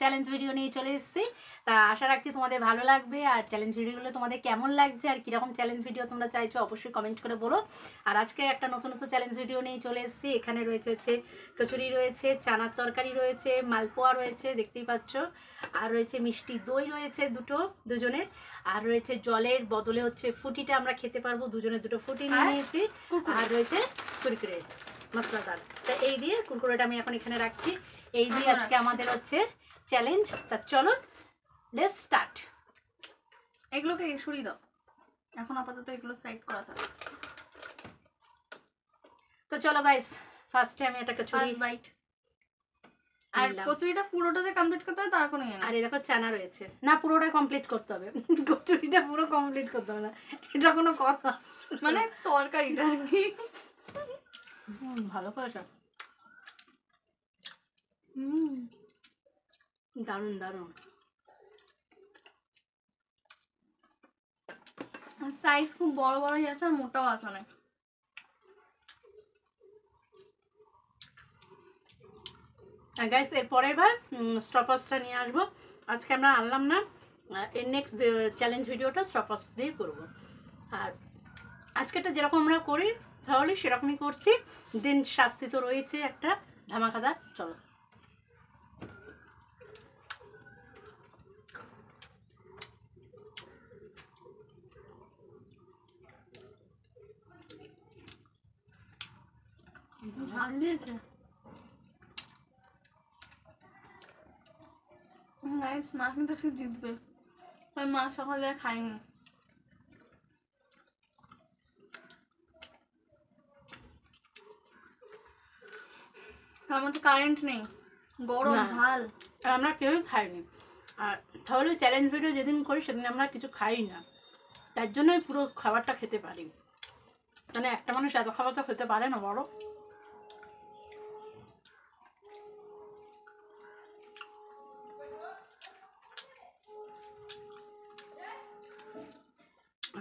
Challenge video নিয়ে চলে এসেছি। তা আশা রাখছি তোমাদের ভালো লাগবে। আর চ্যালেঞ্জ ভিডিওগুলো তোমাদের কেমন লাগছে আর কীরকম চ্যালেঞ্জ ভিডিও তোমরা চাইছো অবশ্যই কমেন্ট করে বলো। আর আজকে একটা নতুন চ্যালেঞ্জ ভিডিও নিয়ে চলে এসেছি। এখানে রয়েছে হচ্ছে কচুরি রয়েছে, চানার তরকারি রয়েছে, মালপোয়া রয়েছে দেখতেই পাচ্ছ, আর রয়েছে মিষ্টি দই রয়েছে দুজনের, আর রয়েছে জলের বদলে হচ্ছে ফুটিটা আমরা খেতে পারবো, দুজনের দুটো ফুটি নিয়ে নিয়েছি, আর রয়েছে কুরকুরে মশলাদার। তা এই দিয়ে কুরকুরেটা আমি এখন এখানে রাখছি। এই দিয়ে আজকে আমাদের হচ্ছে চ্যালেঞ্জ। তা চলো লেটস স্টার্ট। এগুলোকে সরিয়ে দাও, এখন আপাতত এগুলো সাইড করা থাক। তো চলো গাইস, ফার্স্টে আমি একটা কচুরি বাইট। আর কচুরিটা পুরোটা যে কমপ্লিট করতে হবে তার কোনো ইয়ে না। আর এই দেখো চানা রয়েছে, না পুরোটা কমপ্লিট করতে হবে, কচুরিটা পুরো কমপ্লিট করতে হবে না, এটা কোনো কথা মানে তরকারিটা আর কি। ভালো করেছো, দারুণ দারুণ। সাইজ খুব বড় বড়ই আছে আর মোটাও আছে অনেক। গাইস এরপরে এবার স্টপাসটা নিয়ে আসবো। আজকে আমরা আনলাম না, এর নেক্সট চ্যালেঞ্জ ভিডিওটা স্টপাস দিয়ে করবো। আর আজকেটা যেরকম আমরা করি তাহলে সেরকমই করছি, দিন শাস্তি তো রয়েছে একটা ধামাকাদার। চলো ঝাল দিয়েছে গাইস, মা কিন্তু আজকে জিতবে। ওই মা সকালে খাইনি, তার মধ্যে কারেন্ট নেই, গরম ঝাল, আমরা কেউই খাইনি। আর তাহলে চ্যালেঞ্জ ভিডিও যেদিন করি সেদিন আমরা কিছু খাই না, তার জন্যই পুরো খাবারটা খেতে পারি। মানে একটা মানুষ এত খাবার তো খেতে পারে না বড়।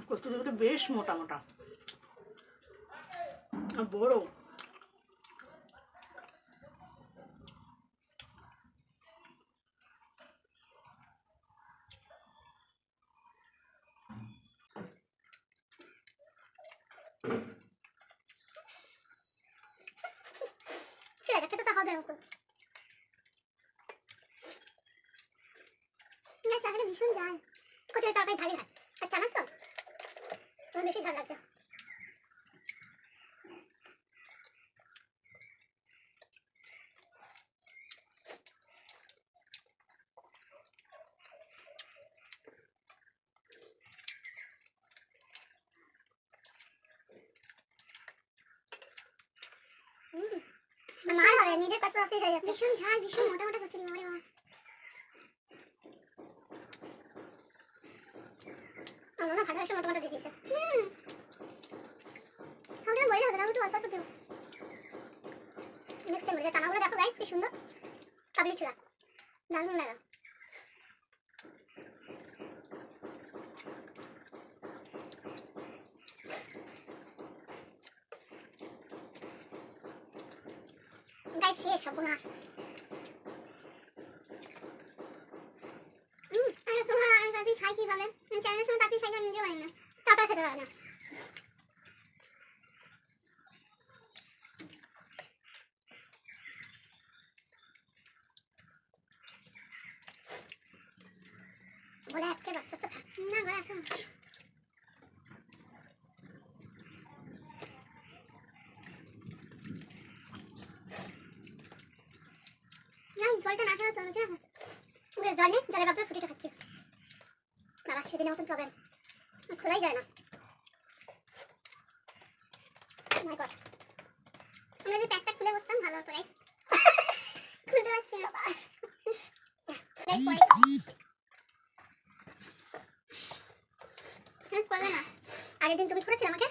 কচুরিগুলো বেশ মোটা মোটা আর বড়। খেতে তো হবে মতো ভীষণ ঝাল, কচুরি তরকারি ঝালি হয়, আর চানার তো বেশি ঝাল লাগছে। আমার হবে নিজের কাছে রাখতে হয়ে যাচ্ছে, ভীষণ ঝাল, ভীষণ মোটা মোটা কচুরি। ওরে বাবা, আমার ফাটা এসে মোটা মোটা দিয়ে দিয়েছে। ওটা বললে হবে না, একটু অল্প অল্প দিও। নেক্সট টাইম বলে চানাগুলো দেখো গাইস কি সুন্দর কাবলি চূড়া, দারুণ লাগা। গাইস শেষ সব না। আমি খাই কিভাবে, চ্যালেঞ্জের সময় তাড়াতাড়ি খাই নিজেও পারি না, তারপরে খেতে পারে না। বলে একটা রাস্তা তো থাক না, বলে একটা জলটা না খেলে চলছে না। জল নেই, জলের বদলে ফুটিটা খাচ্ছি। বাবা সেদিনের মতন প্রবলেম, খোলাই যায় না। মাই গড, আমরা যদি প্যাকটা খুলে বসতাম ভালো হতো। রাইট, খুলতে পারছি না বাবা। করলে না, আগের দিন তুমি করেছিলে আমাকে।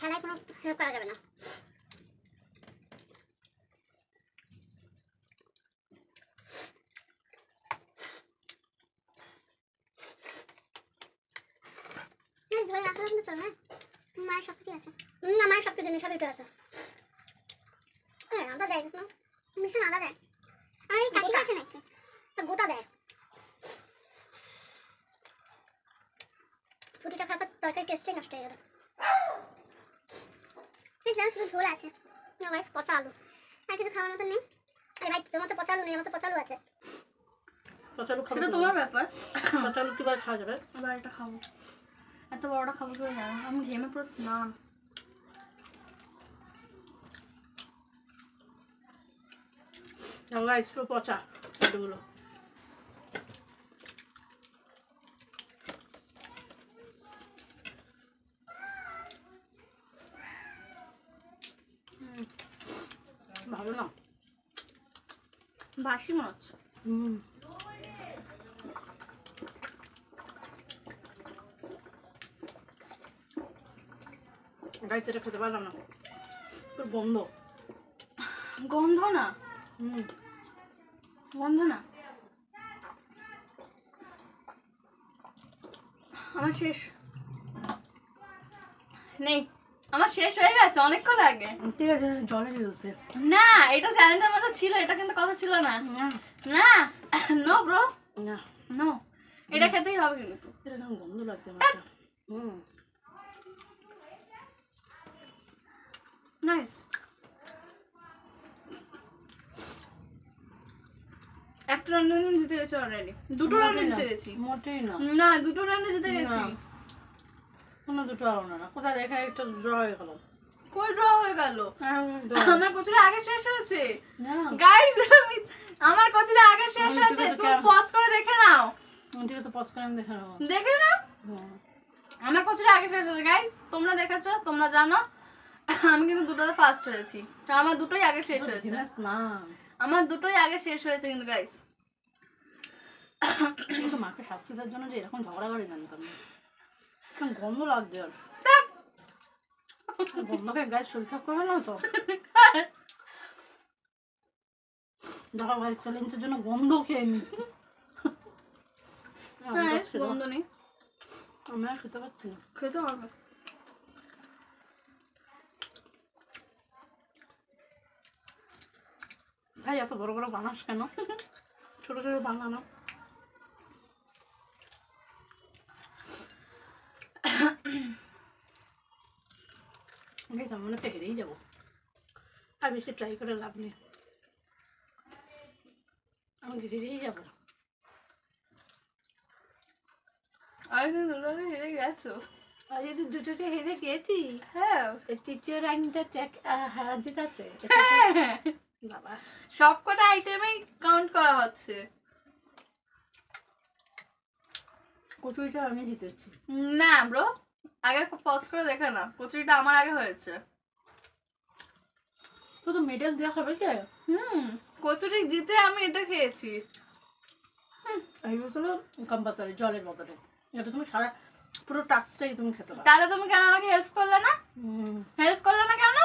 খেলায় কোনো হেল্প করা যাবে না। ঝোল রাখলে কিন্তু চলবে, মায়ের সব কিছু আছে। মায়ের সব কিছু নেই, সবই আছে। আদা দেয় না, মিশন আদা দেয়। আমি কাশি আছে নাকি গোটা দেয়। ফুটিটা খাবার তরকারি টেস্টই নষ্ট হয়ে গেল। শুধু ঝোল আছে, পচা আলু, আর কিছু খাওয়ার মতো নেই। আরে ভাই তোমার তো পচা আলু নেই, আমার তো পচা আলু আছে। পচালু খাবো, সেটা তোমার ব্যাপার। পচালু কিভাবে খাওয়া যাবে? এবার এটা খাবো, এত বড়টা খাবো করে জানো, আমি ঘেমে পুরো স্নান। গাইস পুরো পচা আলুগুলো। ভালো না, বাসি মনে হচ্ছে। গাইস এটা খেতে পারলাম না, পুরো গন্ধ। গন্ধ না, গন্ধ না, আমার শেষ নেই, আমার শেষ হয়ে গেছে অনেকক্ষণ আগে। ঠিক আছে, জলে দিয়েছে না এটা চ্যালেঞ্জের মধ্যে ছিল, এটা কিন্তু কথা ছিল না। না নো ব্রো, না, নো, এটা খেতেই হবে কিন্তু। এটা কেমন গন্ধ লাগছে আমার। নাইস। একটা রাউন্ড জিতে গেছি অলরেডি, দুটো রাউন্ডে জিতে গেছি। মোটেই না, না দুটো রাউন্ডে জিতে গেছি। কোনো দুটো আর না, কোথায় দেখা একটা ড্র হয়ে গেল। কই ড্র হয়ে গেল? আমার কোচিটা আগে শেষ হয়েছে না গাইস, আমার কোচিটা আগে শেষ আমি হয়েছে, তোকে তো তুমি পজ করে দেখে নাও, ঠিক আছে, পজ করে আমি দেখে নেবো। দেখে নাও। আমার কোচিটা আগে শেষ হয়েছে গাইস, তোমরা দেখেছো, তোমরা জানো আমি কিন্তু দুটোতে ফার্স্ট হয়েছি, তো আমার দুটোই আগে শেষ হয়েছে। না আমার দুটোই আগে শেষ হয়েছে কিন্তু গাইস। কিন্তু মাকে শাস্তি দেওয়ার জন্য যে এরকম ঝগড়া করে জানতাম না, কেমন গন্ধ লাগছে। গন্ধকে গায়ে শরীর খারাপ করবে না তো? দেখো ভাই, চ্যালেঞ্জের জন্য গন্ধ খেয়ে নিচ্ছি। গন্ধ নেই, আমি আর খেতে পারছি না। খেতে হবে। ভাই এত বড় বড় বানাস কেন? ছোট ছোট বানানো। মনে হচ্ছে হেরেই যাবো, আর বেশি ট্রাই করে লাভ নেই, আমি হেরেই যাবো। আমি তো দুটোতে হেরে গেছো। আর যদি দুটোতে হেরে গেছি, হ্যাঁ তৃতীয় রাউন্ডটা হারা জিতাচ্ছে বাবা। সব কটা আইটেমেই কাউন্ট করা হচ্ছে। কচুরিটা আমি জিতেছি। না ব্রো, আগে পজ করে দেখে না, কচুরিটা আমার আগে হয়েছে। তো মেডেল দেওয়া হবে কে? কচুরি জিতে আমি এটা খেয়েছি। এই বছর কম্পালসারি জলের বদলে, এটা তুমি সারা পুরো টাস্কটাই তুমি খেতে পারো। তাহলে তুমি কেন আমাকে হেল্প করলে না? হেল্প করলে না কেন?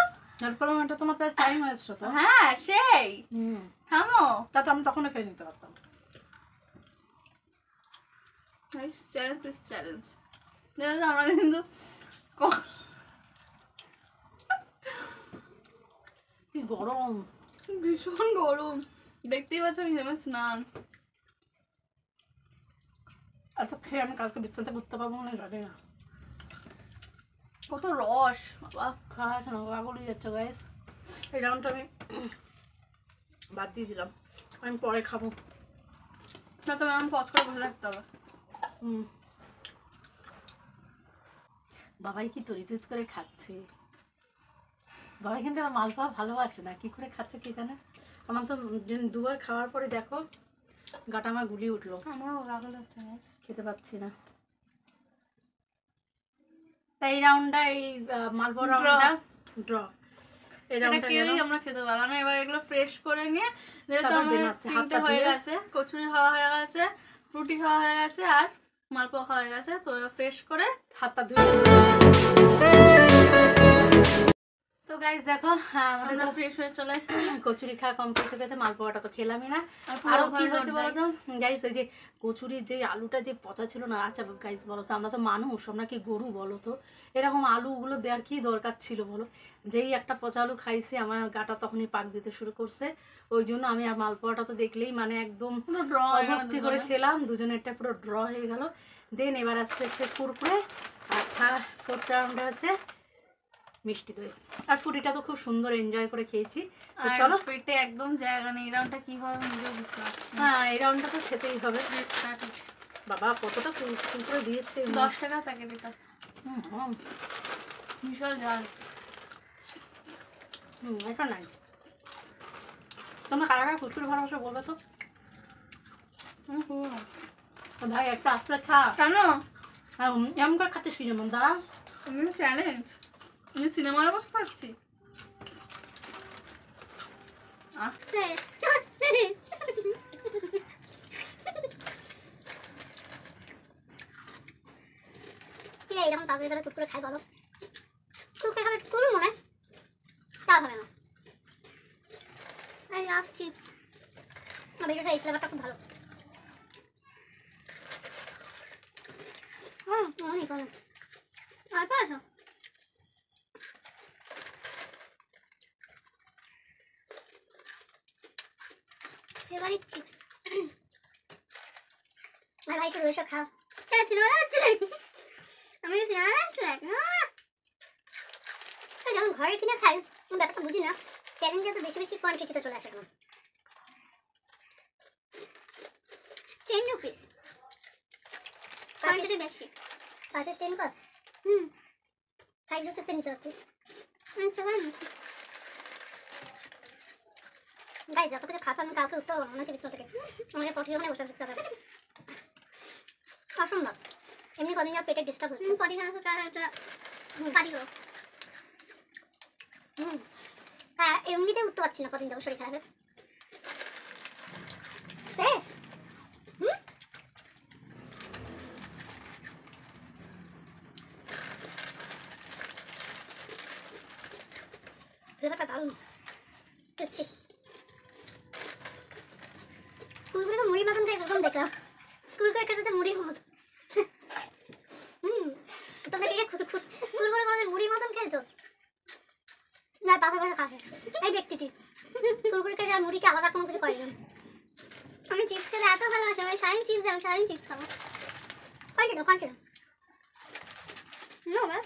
হেল্প করলাম, এটা তোমার তার টাইম আসছে তো। হ্যাঁ সেই থামো, তাতে আমি তখন খেয়ে নিতে পারতাম। Challenge is challenge. আমরা কিন্তু কি গরম, ভীষণ গরম, দেখতেই পাচ্ছ আমি ঘেমে স্নান। এত খেয়ে আমি কালকে বিছানাতে করতে পারবো না, জানি না। কত রস বাবা, খাওয়া আছে না, গাগুলি যাচ্ছে গাইস। এই রাউন্ডটা আমি বাদ দিয়ে দিলাম, আমি পরে খাবো। না তবে আমি পজ করে বসে থাকতে হবে। বাবাই কি তরিজুত করে খাচ্ছে। বাবাই কিন্তু আমার মালপোয়া ভালোবাসে না, কি করে খাচ্ছে কি জানে। আমার তো দুবার খাওয়ার পরে দেখো গাটা আমার গুলি উঠলো। আমারও গাগল হচ্ছে, খেতে পাচ্ছি না। তাই এই রাউন্ডটা, এই মালপোয়া রাউন্ডটা ড্র। এই রাউন্ডটা কেউই আমরা খেতে পারলাম না। এবার এগুলো ফ্রেশ করে নিয়ে, যেহেতু তারপর আমাদের dinner আছে, তিনটে হাতটা হয়ে ধুয়ে। গেছে, কচুরি খাওয়া হয়ে গেছে, রুটি খাওয়া হয়ে গেছে, আর মালপোয়া খাওয়া হয়ে গেছে, তো এবার ফ্রেশ করে হাতটা ধুয়ে। তো তো গাইস দেখো আমাদের আমরা তো ফ্রেশ হয়ে চলে এসেছি। কচুরি খাওয়া কমপ্লিট হয়ে গেছে, মালপোয়াটা তো খেলামই না। আর আরও পুরো কি ঘর হয়েছে ঘর বলো তো guys। গাইস, ওই যে কচুরির যে আলুটা যে পচা ছিল না। আচ্ছা গাইস বলো তো, আমরা তো মানুষ, আমরা কি গরু বলো তো? এরকম আলুগুলো দেওয়ার কি দরকার ছিল বলো? যেই একটা পচা আলু খাইছি আমার গাটা তখনই পাক দিতে শুরু করছে। ওই জন্য আমি আর মালপোয়াটা তো দেখলেই মানে একদম পুরো ড্র অভক্তি করে খেলাম, দুজনেরটা পুরো ড্র হয়ে গেল। দেন এবার আসছে হচ্ছে কুরকুরে, আর ফোর্থ রাউন্ডে হচ্ছে মিষ্টি দই। আর ফুটিটা তো খুব সুন্দর এনজয় করে খেয়েছি। তো আর চলো, পেটে একদম জায়গা নেই, এই রাউন্ডটা কি হবে আমি নিজেও বুঝতে পারছি না। হ্যাঁ এই রাউন্ডটা তো খেতেই হবে। Let's start it। বাবা কতটা কুরকুরে দিয়েছে। 10 টাকা প্যাকেট এটা, হুম, বিশাল ঝাল। এটা নাইস। তোমরা কারা কারা কুরকুরে ভালোবাসো বলবে তো? তো ভাই একটা আস্তে খা। কেন এমন করে খাচ্ছিস কি যেমন দাঁড়া। তুমি চ্যালেঞ্জ, আমি সিনেমার বসে পাচ্ছি। কে এরকম তাড়াতাড়ি করে কুটকুরে খাই বলো? কুটকুরে খাবে কুরু মনে হয়? তা হবে না। I love chips. আমার এই ফ্লেভারটা খুব ভালো। অনেক অনেক অল্প আছে। Favourite chips. আর ভাই একটু রয়েছে খাও। সিনেমা আসছে আমি সিনেমা আসছে যখন ঘরে কিনে খাই আমি ব্যাপারটা বুঝি না। চ্যালেঞ্জে তো বেশি বেশি কোয়ান্টিটিটা চলে আসে কেন? 10 রুপিস কোয়ান্টিটি বেশি। পার্টিস 10 কত? 5 রুপিসে নিতে হচ্ছে। আচ্ছা গাইজ যত কিছু খাতা আমি কাউকে উঠতে পারবো না হচ্ছে বিছনা থেকে। আমাকে পটি ওখানে বসে থাকতে হবে, অসম্ভব। এমনি কদিন যা পেটে ডিস্টার্ব হচ্ছে। পটি খানা তো তার একটা পারি করো। হ্যাঁ এমনিতে উঠতে পারছি না কদিন যাবো, শরীর খারাপের। ফ্লেভারটা দারুণ টেস্টি। কুরকুরে মুড়ি মতন খাই কখন দেখলাম। কুরকুরে খেতে মুড়ির মতন। তোমরা কি কুরকুরে কোনোদিন মুড়ির মতন খেয়েছো? না পাশে পাশে খাবে এই ব্যক্তিটি কুরকুরে খেয়ে আর মুড়িকে আলাদা কোনো কিছু করে না। আমি চিপস খেতে এত ভালোবাসি, আমি সারাদিন চিপস আমি সারাদিন চিপস খাবো। কন্টিনিউ নো ব্যাস।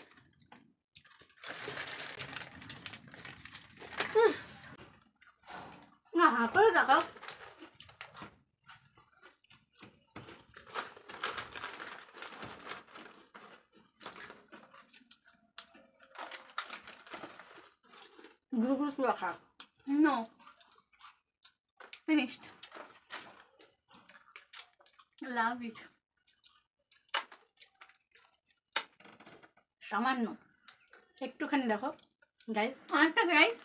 না হা করে দেখাও। গুরুগুরু পুরো খা। No, finished. Love it. সামান্য একটুখানি দেখো গাইস। আরেকটা গাইস,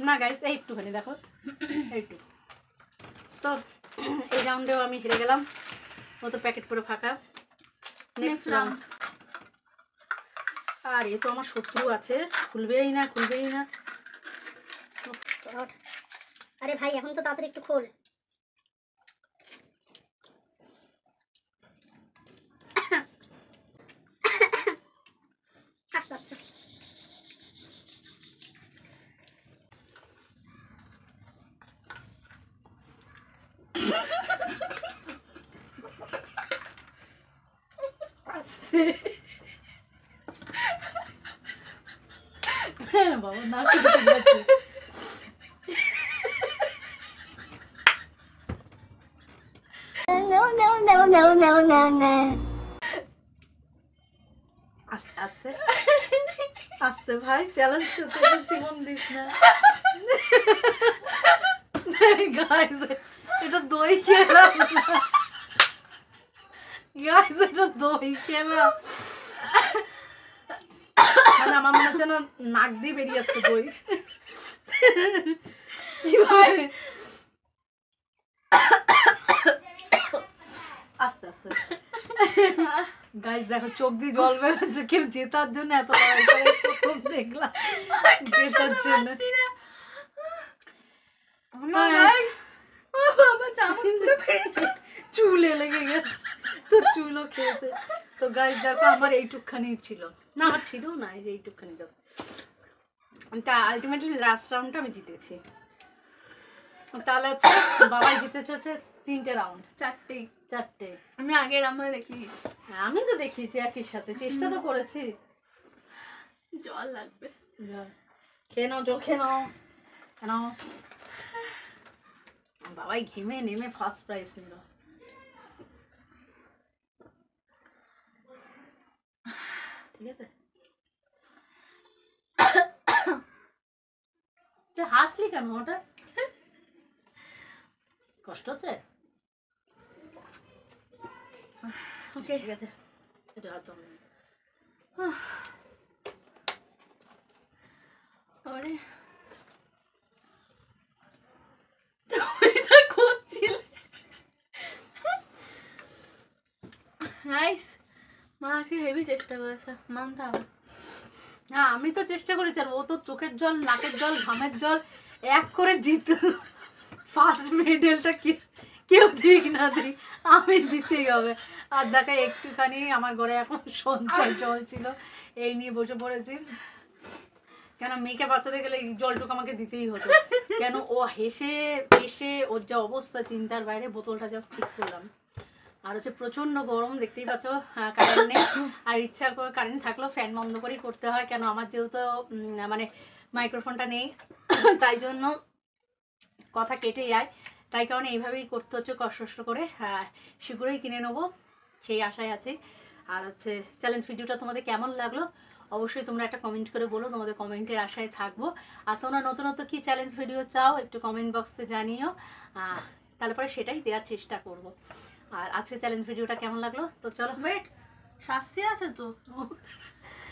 না গাইস এই একটুখানি দেখো এইটু। সব এই রাউন্ডেও আমি হেরে গেলাম, ও তো প্যাকেট করে ফাঁকা। Next round. আর এ তো আমার শত্রু আছে, খুলবেই না। আরে ভাই এখন তো তাড়াতাড়ি একটু খোল। আস্তে আস্তে বাবা না করে no. আস্তে আস্তে আস্তে ভাই, চ্যালেঞ্জ জীবন দিস না গাইস। এটা দই খেলাম গাইস, এটা দই খেলাম মানে আমার মনে হচ্ছে না নাক দিয়ে বেরিয়ে আসছে দই। কিভাবে আস্তে আস্তে গাইস দেখো চোখ দিয়ে জল বেরোচ্ছে, কেউ জেতার জন্য এত লড়াই করে প্রথম দেখলাম জেতার জন্য। চুলে লেগে গেছে, তো চুলও খেয়েছে। তো গাইস দেখো আমার এইটুকখানি ছিল না, আমার ছিল না, এইটুকখানি গাছ। তা আলটিমেটলি লাস্ট রাউন্ডটা আমি জিতেছি। তাহলে হচ্ছে বাবাই জিতেছে হচ্ছে 3টে রাউন্ড, 4টে। আমি আগের আমার দেখি, আমি তো দেখিয়েছি একই সাথে, চেষ্টা তো করেছি। জল লাগবে, খেয়ে নাও, জল খেয়ে নাও। কেন বাবাই ঘেমে নেমে ফার্স্ট প্রাইজ নিল। ঠিক আছে, তুই হাসলি কেন? ওটা কষ্ট হচ্ছে? ওকে ঠিক আছে, এটা হাত ধরে নে। আরে তুমি তো করছিলে। নাইস, মা আজকে হেভি চেষ্টা করেছে, মানতে হবে। হ্যাঁ আমি তো চেষ্টা করেছি, আর ও তো চোখের জল, নাকের জল, ঘামের জল এক করে জিতল। ফার্স্ট মেডেলটা কেউ দিক না দিক আমি দিতেই হবে। আর দেখা একটুখানি আমার ঘরে এখন সঞ্চয় জল ছিল, এই নিয়ে বসে পড়েছি। কেন মেয়েকে বাঁচাতে গেলে এই জলটুকু আমাকে দিতেই হতো। কেন ও হেসে হেসে ওর যা অবস্থা চিন্তার বাইরে, বোতলটা জাস্ট ঠিক করলাম। আর হচ্ছে প্রচণ্ড গরম, দেখতেই পাচ্ছ, কারেন্ট নেই। আর ইচ্ছা করে কারেন্ট থাকলেও ফ্যান বন্ধ করেই করতে হয়, কেন আমার যেহেতু মানে মাইক্রোফোনটা নেই, তাই জন্য কথা কেটে যায়। তাই কারণে এইভাবেই করতে হচ্ছে কষ্ট করে। শীঘ্রই কিনে নেবো সেই আশায় আছি। আর হচ্ছে চ্যালেঞ্জ ভিডিওটা তোমাদের কেমন লাগলো অবশ্যই তোমরা একটা কমেন্ট করে বলো, তোমাদের কমেন্টের আশায় থাকবো। আর তোমরা নতুন কী চ্যালেঞ্জ ভিডিও চাও একটু কমেন্ট বক্সে জানিও, তারপরে সেটাই দেওয়ার চেষ্টা করব। আর আজকে চ্যালেঞ্জ ভিডিওটা কেমন লাগলো? তো চলো, ওয়েট, শাস্তি আছে তো?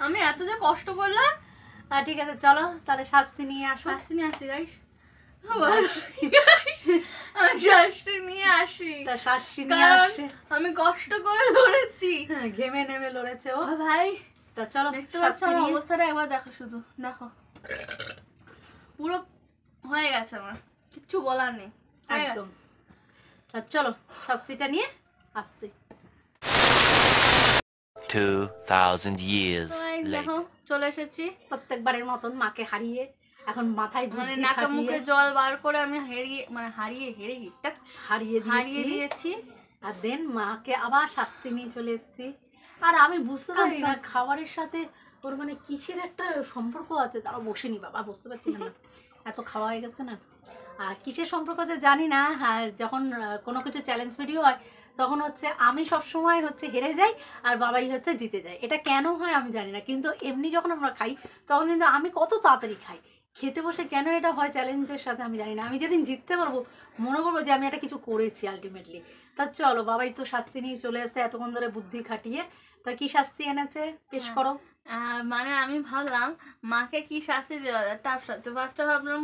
আমি এত যে কষ্ট করলাম। ঠিক আছে চলো তাহলে শাস্তি নিয়ে আসো। শাস্তি নিয়ে আসি গাইস, আমি শাস্তি নিয়ে আসি। তা শাস্তি নিয়ে আসে, আমি কষ্ট করে লড়েছি, ঘেমে নেমে লড়েছে ও ভাই। তা চলো, দেখতে পাচ্ছ আমার অবস্থাটা, একবার দেখো, শুধু দেখো, পুরো হয়ে গেছে, আমার কিচ্ছু বলার নেই, হয়ে গেছে। একদম। তা চলো শাস্তিটা নিয়ে আসছি। 2000 years দেখো later. চলে এসেছি, প্রত্যেকবারের মতন মাকে হারিয়ে এখন মাথায় মানে বুদ্ধি নাকে মুখে খাটিয়ে জল বার করে আমি হারিয়ে হারিয়ে দিয়েছি। আর দেন মাকে আবার শাস্তি নিয়ে চলে এসেছি। আর আমি বুঝতে পারি না খাবারের সাথে ওর মানে কিসের একটা সম্পর্ক আছে, তারা বসেনি বাবা, বুঝতে পারছি না, এত খাওয়া হয়ে গেছে না। আর কিসের সম্পর্ক আছে জানি না। হ্যাঁ যখন কোনো কিছু চ্যালেঞ্জ ভিডিও হয় তখন হচ্ছে আমি সবসময় হচ্ছে হেরে যাই আর বাবাই হচ্ছে জিতে যায়, এটা কেন হয় আমি জানি না। কিন্তু এমনি যখন আমরা খাই তখন কিন্তু আমি কত তাড়াতাড়ি খাই, খেতে বসে কেন এটা হয় চ্যালেঞ্জের সাথে আমি জানি না। আমি যেদিন জিততে পারবো মনে করবো যে আমি একটা কিছু করেছি আলটিমেটলি। তা চলো বাবাই তো শাস্তি নিয়ে চলে এসে এতক্ষণ ধরে বুদ্ধি খাটিয়ে, তা কি শাস্তি এনেছে পেশ করো। মানে আমি ভাবলাম মাকে কি শাস্তি দেওয়া যায়, টাফ শাস্তি। ফার্স্টে ভাবলাম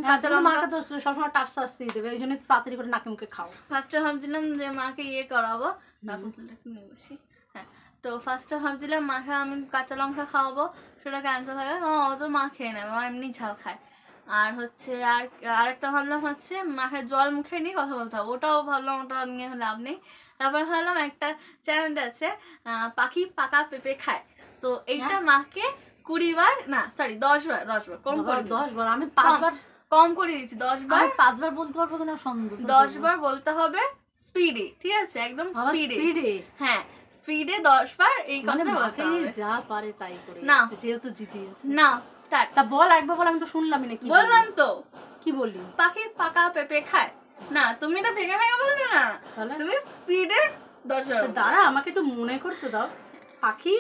মাকে তো সবসময় টাফ শাস্তি দেবে, ওই জন্য তাড়াতাড়ি করে নাকে মুখে খাও। ফার্স্টে ভাবছিলাম যে মাকে করাবো, নিয়ে বসি। হ্যাঁ, তো ফার্স্টে ভাবছিলাম মাকে আমি কাঁচা লঙ্কা খাওয়াবো, সেটা ক্যান্সার থাকে, ও তো মা খেয়ে নেবে, মা এমনি ঝাল খায়। আর হচ্ছে আরেকটা ভাবলাম হচ্ছে মাকে জল মুখে নিয়ে কথা বলতে হবে, ওটাও ভাবলাম ওটা নিয়ে লাভ নেই। তারপর ভাবলাম একটা চ্যালেঞ্জ আছে, পাখি পাকা পেঁপে খায়, তো এইটা মাকে 20 বার না সরি 10 বার কম করে 10 বার, আমি 5 বার কম করে দিচ্ছি, 10 বার। 5 বার বলতে পারবো কিনা সন্দেহ। 10 বার বলতে হবে স্পিডে, ঠিক আছে, একদম স্পিডে। হ্যাঁ স্পিডে 10 বার এই কথাটা বলতে হবে, যা পারে তাই করে না যেহেতু জিতে না। স্টার্ট। তা বল একবার বল, আমি তো শুনলামই না। কি বললাম তো, কি বললি? পাখি পাকা পেঁপে খায় না, তুমি এটা ভেঙে ভেঙে বলবে না, তুমি স্পিডে 10 বার। দাঁড়া আমাকে একটু মনে করতে দাও। পাখি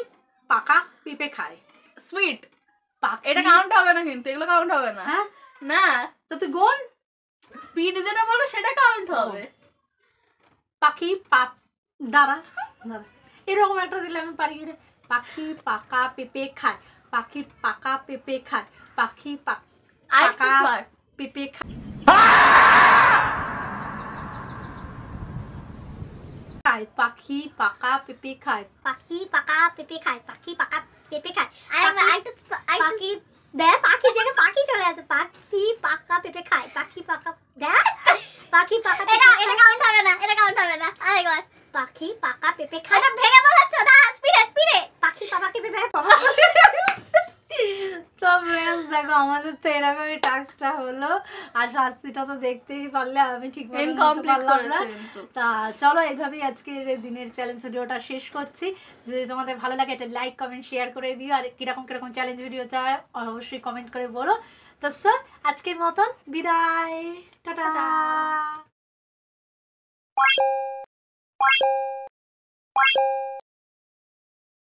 পাকা পেঁপে খায়, স্পিড, এটা কাউন্ট হবে না কিন্তু, এগুলো কাউন্ট হবে না। হ্যাঁ না, তো তুই গোন, স্পিড যেটা বলবো সেটা কাউন্ট হবে। পাখি দাঁড়া এরকম একটা দিলে আমি পারি কি? পাখি পাকা পেঁপে খায়, পাখি পাকা পেঁপে খায়, পাখি পাকা পেঁপে খায়। খায়, পাখি পাকা পেঁপে খায়। পাখি পাকা পেঁপে খায়, পাখি পাকা পেঁপে খায়। পাখি দেখ, পাখি থেকে পাখি চলে আসে। পাখি পাকা পেঁপে খায়, পাখি পাকা দেখ, পাখি পাকা এটা কাউন্ট হবে না, এটা কাউন্ট হবে না। আরেকবার, পাখি পাকা পেঁপে খায়। এটা ভেঙে বলাচ্ছ না, স্পিডে স্পিডে। পাখি পাকা পেঁপে খায়। তো ফ্রেন্ডস দেখো আমাদের তো এরকমই টাস্কটা হলো, আর শাস্তিটা তো দেখতেই পারলে, আমি ঠিক মতো ইনকমপ্লিট পারলাম না। করেছে কিন্তু। তা চলো এইভাবেই আজকের দিনের চ্যালেঞ্জ ভিডিওটা শেষ করছি। যদি তোমাদের ভালো লাগে এটা লাইক কমেন্ট শেয়ার করে দিও, আর কিরকম কিরকম চ্যালেঞ্জ ভিডিও চাই অবশ্যই কমেন্ট করে বলো। তো স্যার আজকের মতন বিদায়, টাটা।